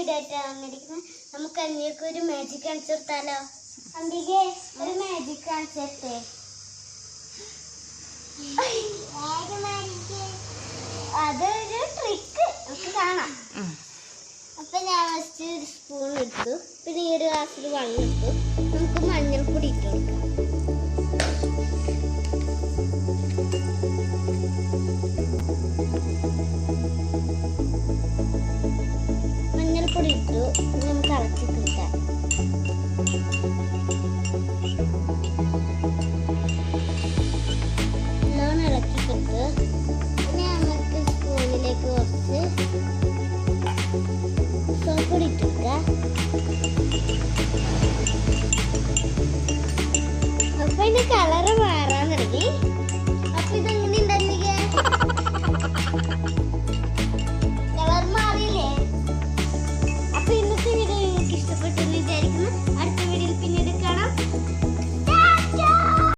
Video ആയിട്ടാണ് വന്നിരിക്കുന്നത്. നമുക്ക് അന്യൊക്കെ ഒരു മാജിക് കാണിച്ചു കൊടുത്താലോ? അംബികെ ഒരു മാജിക് കാണിച്ചേ. അതൊരു ട്രിക്ക് നമുക്ക് കാണാം. അപ്പൊ ഞാൻ ഫസ്റ്റ് ഒരു സ്പൂൺ എടുത്തു, പിന്നെ ഈ ഒരു ഗ്ലാസ്സിൽ വെള്ളം എടുത്തു. നമുക്ക് മഞ്ഞൾപ്പൊടി ഇട്ട് കൊടുക്കാം.